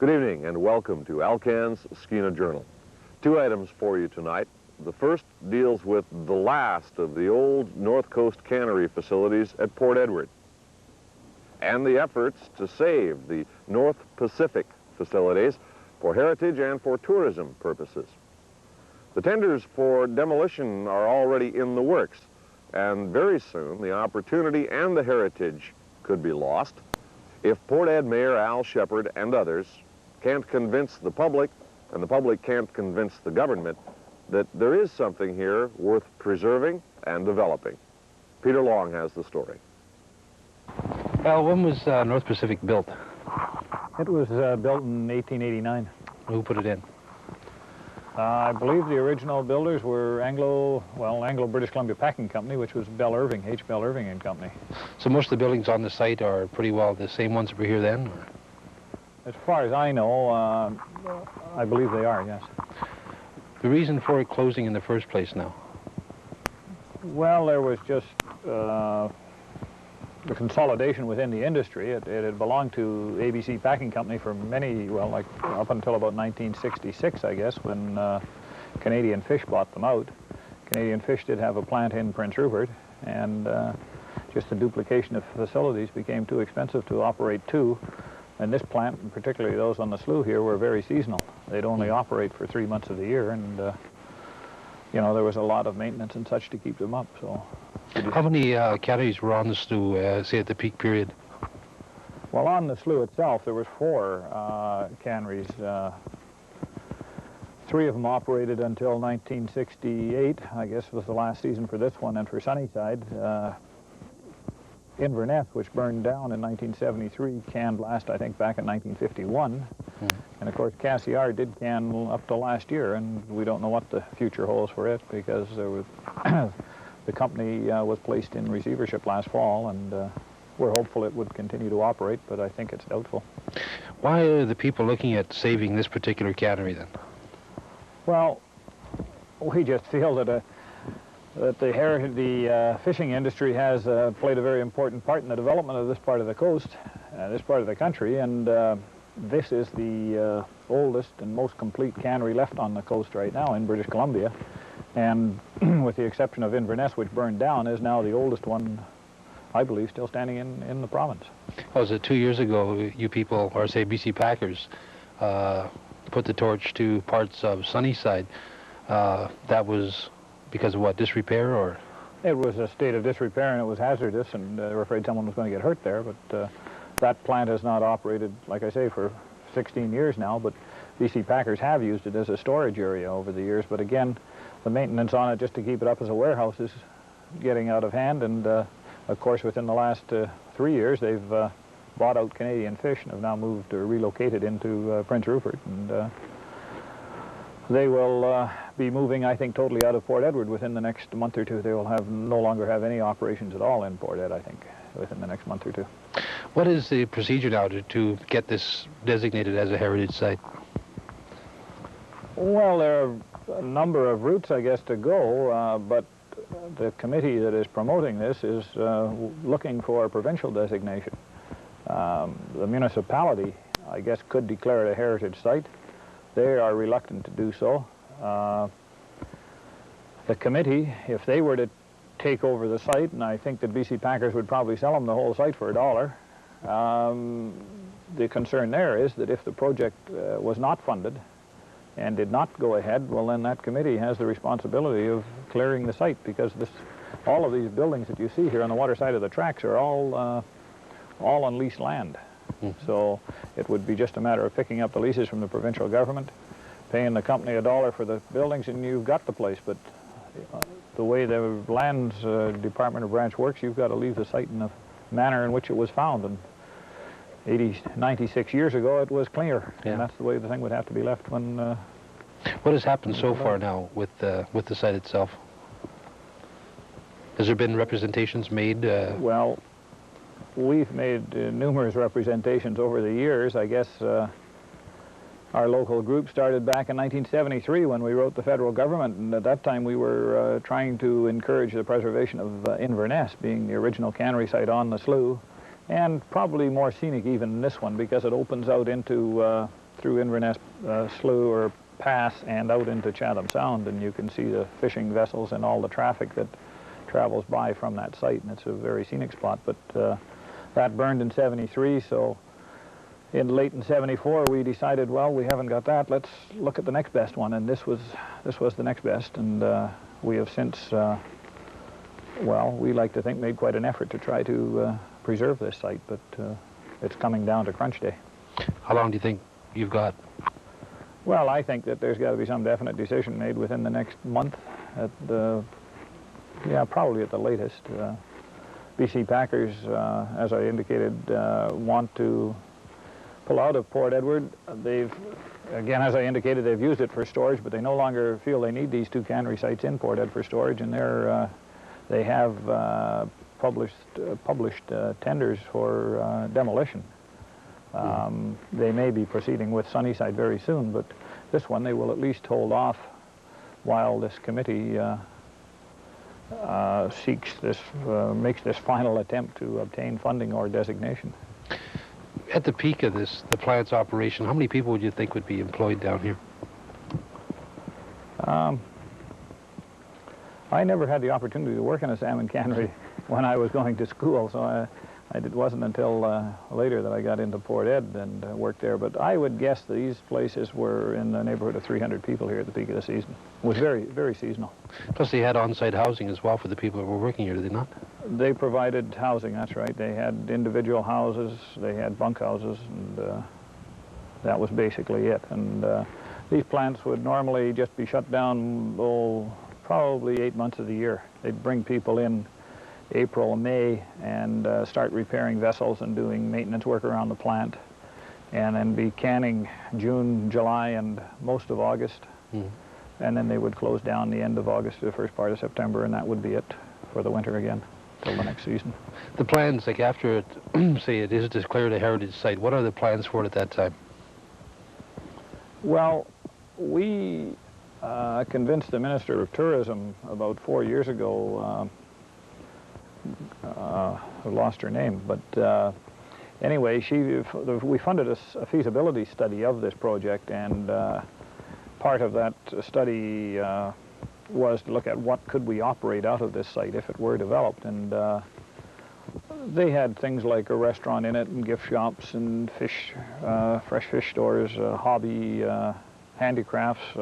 Good evening and welcome to Alcan's Skeena Journal. Two items for you tonight. The first deals with the last of the old North Coast Cannery facilities at Port Edward and the efforts to save the North Pacific facilities for heritage and for tourism purposes. The tenders for demolition are already in the works, and very soon the opportunity and the heritage could be lost if Port Ed Mayor Al Shepard and others can't convince the public, and the public can't convince the government, that there is something here worth preserving and developing. Peter Long has the story. Well, when was North Pacific built? It was built in 1889. Who put it in? I believe the original builders were Anglo British Columbia Packing Company, which was Bell Irving, H. Bell Irving and Company. So most of the buildings on the site are pretty well the same ones that were here then? Or? As far as I know, I believe they are, yes. The reason for it closing in the first place now? Well, there was just the consolidation within the industry. It had belonged to ABC Packing Company for many, well, like up until about 1966, I guess, when Canadian Fish bought them out. Canadian Fish did have a plant in Prince Rupert, and just the duplication of facilities became too expensive to operate two. And this plant, and particularly those on the slough here, were very seasonal. They'd only operate for 3 months of the year, and you know, there was a lot of maintenance and such to keep them up. So, how many canneries were on the slough, say, at the peak period? Well, on the slough itself, there was 4 canneries. 3 of them operated until 1968, I guess was the last season for this one, and for Sunnyside. Inverness, which burned down in 1973, canned last, I think, back in 1951. And of course, Cassiar did can up to last year, and we don't know what the future holds for it because there was the company was placed in receivership last fall, and we're hopeful it would continue to operate, but I think it's doubtful. Why are the people looking at saving this particular cannery then? Well, we just feel that the fishing industry has played a very important part in the development of this part of the coast, this part of the country, and this is the oldest and most complete cannery left on the coast right now in British Columbia, and with the exception of Inverness, which burned down, is now the oldest one, I believe, still standing in the province. Oh, was it 2 years ago you people, or say BC Packers, put the torch to parts of Sunnyside? That was because of what, disrepair, or? It was a state of disrepair, and it was hazardous, and they were afraid someone was going to get hurt there, but that plant has not operated, like I say, for 16 years now, but BC Packers have used it as a storage area over the years, but again, the maintenance on it just to keep it up as a warehouse is getting out of hand, and of course within the last 3 years they've bought out Canadian Fish and have now moved or relocated into Prince Rupert, and they will be moving, I think, totally out of Port Edward within the next month or two. They will no longer have any operations at all in Port Ed, I think, within the next month or two. What is the procedure now to get this designated as a heritage site? Well, there are a number of routes, I guess, to go, but the committee that is promoting this is looking for a provincial designation. The municipality, I guess, could declare it a heritage site. They are reluctant to do so. The committee, if they were to take over the site, and I think that BC Packers would probably sell them the whole site for $1, the concern there is that if the project was not funded and did not go ahead, well, then that committee has the responsibility of clearing the site, because all of these buildings that you see here on the water side of the tracks are all on leased land. So it would be just a matter of picking up the leases from the provincial government, paying the company $1 for the buildings, and you've got the place. But the way the lands department or branch works, you've got to leave the site in the manner in which it was found. And 96 years ago, it was clear, and that's the way the thing would have to be left when... What has happened so far now with the site itself? Has there been representations made? Well, we've made numerous representations over the years. I guess our local group started back in 1973 when we wrote the federal government, and at that time we were trying to encourage the preservation of Inverness, being the original cannery site on the slough, and probably more scenic even than this one, because it opens out into through Inverness Slough or Pass and out into Chatham Sound, and you can see the fishing vessels and all the traffic that travels by from that site, and it's a very scenic spot. But that burned in '73, so late in '74 we decided, well, we haven't got that, let's look at the next best one, and this was the next best, and we have since, well, we like to think made quite an effort to try to preserve this site, but it's coming down to crunch day. How long do you think you've got? Well, I think that there's got to be some definite decision made within the next month, yeah, probably at the latest. BC Packers, as I indicated, want to pull out of Port Edward. They've, again, as I indicated, they've used it for storage, but they no longer feel they need these 2 cannery sites in Port Ed for storage, and they have published tenders for demolition. They may be proceeding with Sunnyside very soon, but this one they will at least hold off while this committee makes this final attempt to obtain funding or designation. At the peak of the plant's operation, how many people would you think would be employed down here? I never had the opportunity to work in a salmon cannery when I was going to school, so it wasn't until later that I got into Port Ed and worked there. But I would guess these places were in the neighborhood of 300 people here at the peak of the season. It was very, very seasonal. Plus they had on-site housing as well for the people that were working here, did they not? They provided housing, that's right. They had individual houses, they had bunkhouses, and that was basically it. And these plants would normally just be shut down, probably 8 months of the year. They'd bring people in April, May, and start repairing vessels and doing maintenance work around the plant, and then be canning June, July, and most of August. And then they would close down the end of August to the first part of September, and that would be it for the winter again till the next season. The plans, like after it, say it is declared a heritage site, what are the plans for it at that time? Well, we convinced the Minister of Tourism about 4 years ago, I lost her name, but anyway, we funded a feasibility study of this project, and part of that study was to look at what could we operate out of this site if it were developed, and they had things like a restaurant in it and gift shops and fresh fish stores, hobby handicrafts.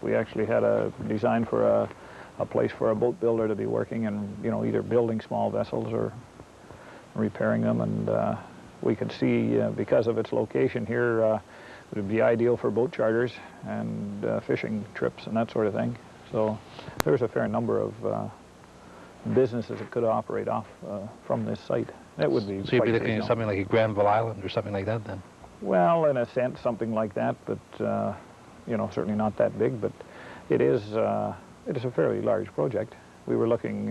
We actually had a design for a place for a boat builder to be working and, you know, either building small vessels or repairing them, and we could see, because of its location here, it would be ideal for boat charters and fishing trips and that sort of thing. So there's a fair number of businesses that could operate off from this site. That would be. So you'd be looking at something like a Granville Island or something like that then? Well, in a sense, something like that, but you know, certainly not that big. But it is a fairly large project. We were looking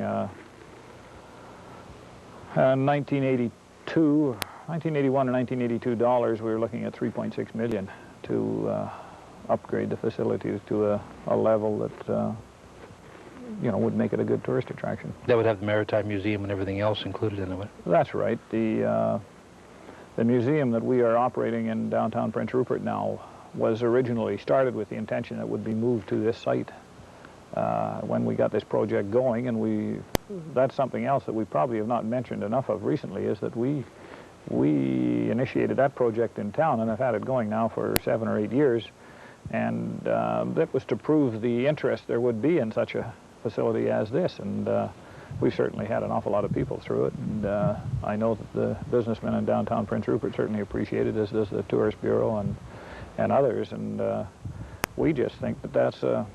1981 or 1982 dollars. We were looking at 3.6 million to upgrade the facilities to a level that you know, would make it a good tourist attraction. That would have the Maritime Museum and everything else included in it? That's right. The museum that we are operating in downtown Prince Rupert now was originally started with the intention that it would be moved to this site when we got this project going, and that's something else that we probably have not mentioned enough of recently, is that we initiated that project in town and have had it going now for 7 or 8 years, and that was to prove the interest there would be in such a facility as this, and we certainly had an awful lot of people through it, and I know that the businessmen in downtown Prince Rupert certainly appreciate it, as does the Tourist Bureau and others, and we just think that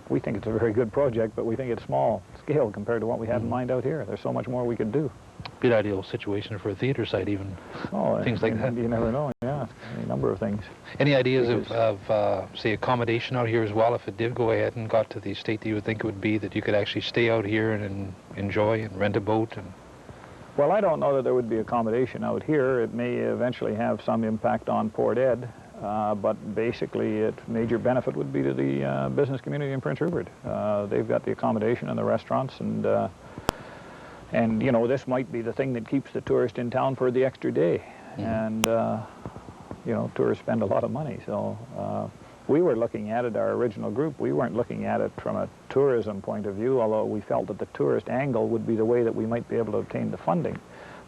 we think it's a very good project, but we think it's small scale compared to what we had in mind out here. There's so much more we could do. Good ideal situation for a theater site, even. Oh, things like that. You never know, yeah, a number of things. Any ideas of say, accommodation out here as well, if it did go ahead and got to the state that you would think it would be, that you could actually stay out here and enjoy and rent a boat? Well, I don't know that there would be accommodation out here. It may eventually have some impact on Port Ed, but basically its major benefit would be to the business community in Prince Rupert. They've got the accommodation and the restaurants, and you know, this might be the thing that keeps the tourist in town for the extra day. And you know, tourists spend a lot of money. So we were looking at it, our original group, we weren't looking at it from a tourism point of view, although we felt that the tourist angle would be the way that we might be able to obtain the funding.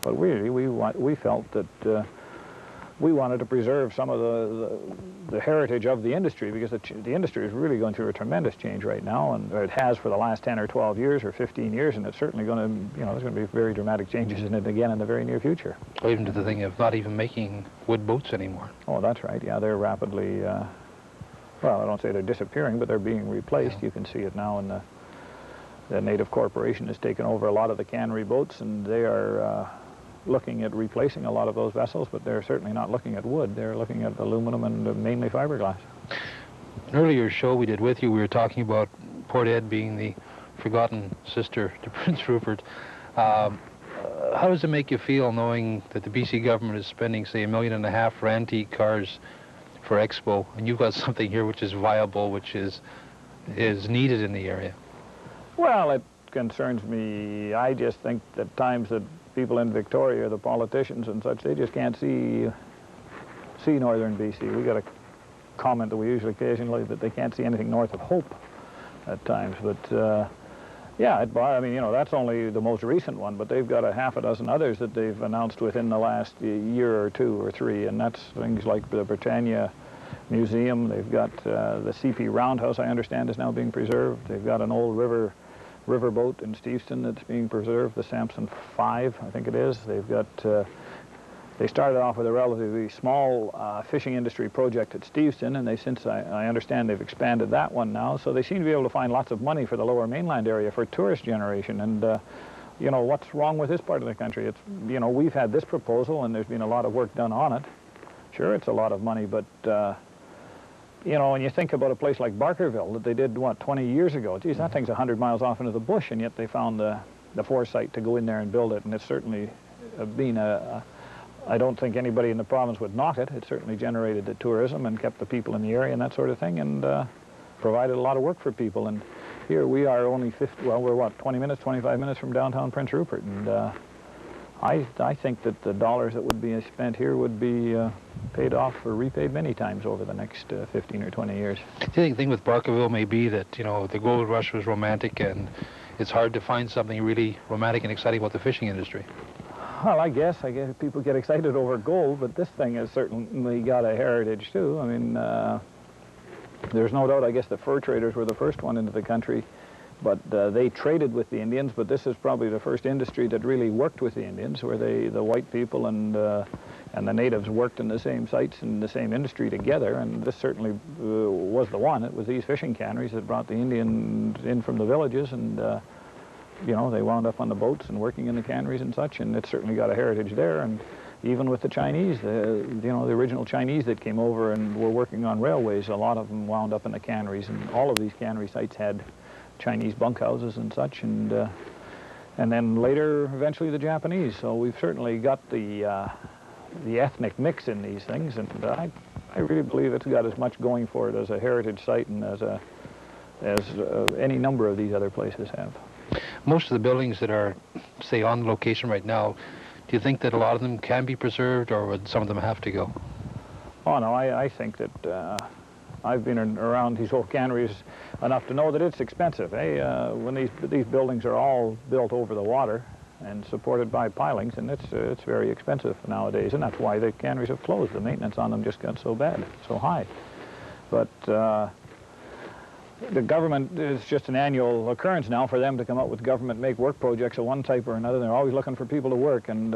But really, we felt that we wanted to preserve some of the heritage of the industry, because the industry is really going through a tremendous change right now, and it has for the last 10 or 12 years or 15 years, and it's certainly going to, you know, there's going to be very dramatic changes in it again in the very near future. Or even to the thing of not even making wood boats anymore. Oh, that's right. Yeah, they're rapidly, well, I don't say they're disappearing, but they're being replaced. Yeah. You can see it now in the Native Corporation has taken over a lot of the cannery boats, and they are looking at replacing a lot of those vessels, but they're certainly not looking at wood. They're looking at aluminum and mainly fiberglass. An earlier show we did with you, we were talking about Port Ed being the forgotten sister to Prince Rupert. How does it make you feel knowing that the BC government is spending, say, $1.5 million for antique cars for Expo, and you've got something here which is viable, which is needed in the area? Well, it concerns me. I just think that times that people in Victoria, the politicians and such, they just can't see northern BC. We got a comment that we usually occasionally that they can't see anything north of Hope at times. But yeah, I mean, you know, that's only the most recent one, but they've got a half a dozen others that they've announced within the last year or 2 or 3, and that's things like the Britannia Museum. They've got the CP Roundhouse, I understand, is now being preserved. They've got an old riverboat in Steveston that's being preserved, the Samson 5, I think it is. They've got, they started off with a relatively small fishing industry project at Steveston, and they since, I understand, they've expanded that one now, so they seem to be able to find lots of money for the lower mainland area for tourist generation. And you know, what's wrong with this part of the country? It's, you know, we've had this proposal and there's been a lot of work done on it. Sure, it's a lot of money, but you know, when you think about a place like Barkerville that they did, what, 20 years ago, geez, that thing's 100 miles off into the bush, and yet they found the foresight to go in there and build it, and it's certainly been I don't think anybody in the province would knock it. It certainly generated the tourism and kept the people in the area and that sort of thing, and provided a lot of work for people. And here we are only we're what, 20 minutes, 25 minutes from downtown Prince Rupert, and I think that the dollars that would be spent here would be paid off or repaid many times over the next 15 or 20 years. Do you think the thing with Barkerville may be that, you know, the gold rush was romantic and it's hard to find something really romantic and exciting about the fishing industry? Well, I guess people get excited over gold, but this thing has certainly got a heritage too. I mean, there's no doubt, I guess the fur traders were the first one into the country, but they traded with the Indians, but this is probably the first industry that really worked with the Indians, where the white people and the natives worked in the same sites and the same industry together, and this certainly was the one. It was these fishing canneries that brought the Indians in from the villages, and you know, they wound up on the boats and working in the canneries and such, and it's certainly got a heritage there. And even with the Chinese, you know, the original Chinese that came over and were working on railways, a lot of them wound up in the canneries, and all of these cannery sites had Chinese bunkhouses and such, and then later, eventually, the Japanese. So we've certainly got the ethnic mix in these things, and I really believe it's got as much going for it as a heritage site and as any number of these other places have. Most of the buildings that are, say, on location right now, do you think that a lot of them can be preserved, or would some of them have to go? Oh, no, I think that I've been around these old canneries enough to know that it's expensive. When these buildings are all built over the water and supported by pilings, and it's very expensive nowadays, and that's why the canneries have closed. The maintenance on them just got so bad, so high. But the government, is just an annual occurrence now for them to come up with government make work projects of one type or another. They're always looking for people to work, and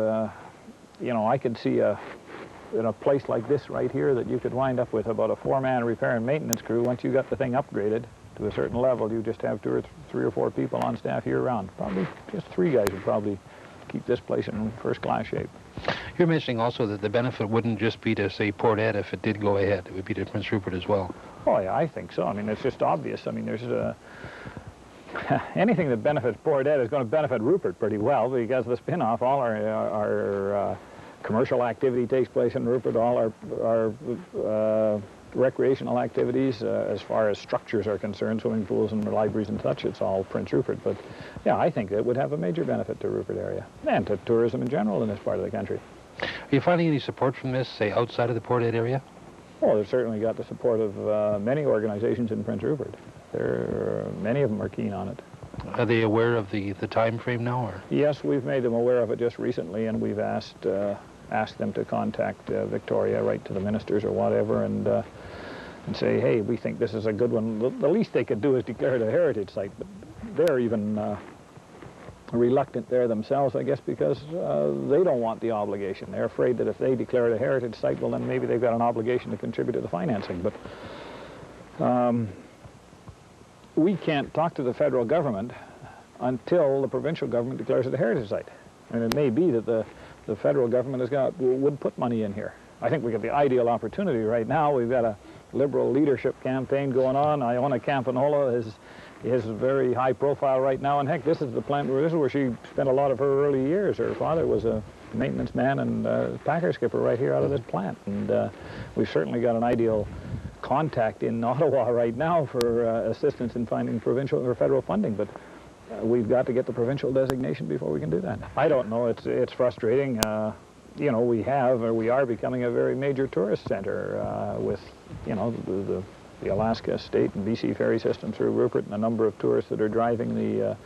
you know, I could see in a place like this right here that you could wind up with about a 4-man repair and maintenance crew. Once you got the thing upgraded to a certain level, you just have 2 or 3 or 4 people on staff year-round. Probably just 3 guys would probably keep this place in first-class shape. You're mentioning also that the benefit wouldn't just be to, say, Port Ed if it did go ahead. It would be to Prince Rupert as well. Oh, yeah, I think so. I mean, it's just obvious. I mean, there's anything that benefits Port Ed is going to benefit Rupert pretty well, because the spin-off, all our commercial activity takes place in Rupert, all our recreational activities, as far as structures are concerned, swimming pools and libraries and such, it's all Prince Rupert. But yeah, I think it would have a major benefit to Rupert area and to tourism in general in this part of the country. Are you finding any support from this, say, outside of the Port Ed area? Well, they've certainly got the support of many organizations in Prince Rupert. Many of them are keen on it. Are they aware of the time frame now? Or? Yes, we've made them aware of it just recently, and we've asked them to contact Victoria, write to the ministers or whatever, and say, hey, we think this is a good one. The least they could do is declare it a heritage site, but they're even reluctant there themselves, I guess, because they don't want the obligation. They're afraid that if they declare it a heritage site, well, then maybe they've got an obligation to contribute to the financing. But we can't talk to the federal government until the provincial government declares it a heritage site. And it may be that the federal government would put money in here. I think we got the ideal opportunity right now. We've got a Liberal leadership campaign going on. Iona Campanola is very high profile right now, and heck, this is the plant where she spent a lot of her early years. Her father was a maintenance man and packer skipper right here out of this plant, and we've certainly got an ideal contact in Ottawa right now for assistance in finding provincial or federal funding, but we've got to get the provincial designation before we can do that. I don't know. It's frustrating. You know, we are becoming a very major tourist center with, you know, the Alaska State and BC ferry system through Rupert, and a number of tourists that are driving the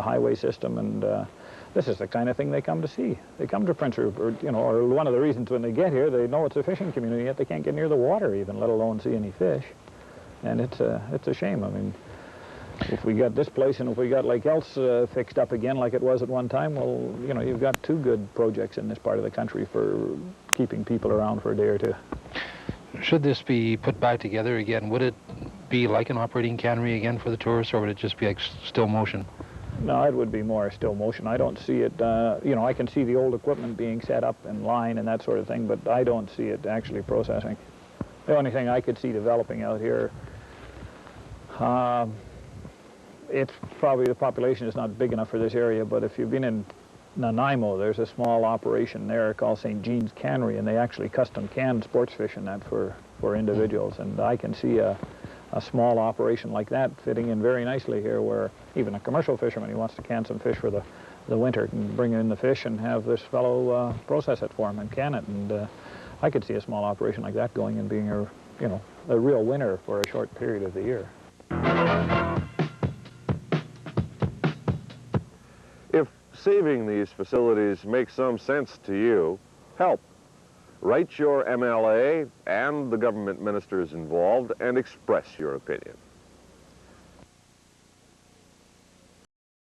highway system, and this is the kind of thing they come to see. They come to Prince Rupert, you know, or one of the reasons when they get here, they know it's a fishing community, yet they can't get near the water even, let alone see any fish. And it's a shame. I mean, if we got this place and if we got Lake Else fixed up again like it was at one time, well, you know, you've got two good projects in this part of the country for keeping people around for a day or two. Should this be put back together again, would it be like an operating cannery again for the tourists, or would it just be like still motion? No, it would be more still motion. I don't see it, you know, I can see the old equipment being set up in line and that sort of thing, but I don't see it actually processing. The only thing I could see developing out here, it's probably the population is not big enough for this area, but if you've been in Nanaimo, there's a small operation there called St. Jean's Cannery, and they actually custom can sports fish in that for individuals, and I can see a small operation like that fitting in very nicely here, where even a commercial fisherman who wants to can some fish for the winter can bring in the fish and have this fellow process it for him and can it, and I could see a small operation like that going and being a real winner for a short period of the year. If saving these facilities makes some sense to you, help. Write your MLA and the government ministers involved and express your opinion.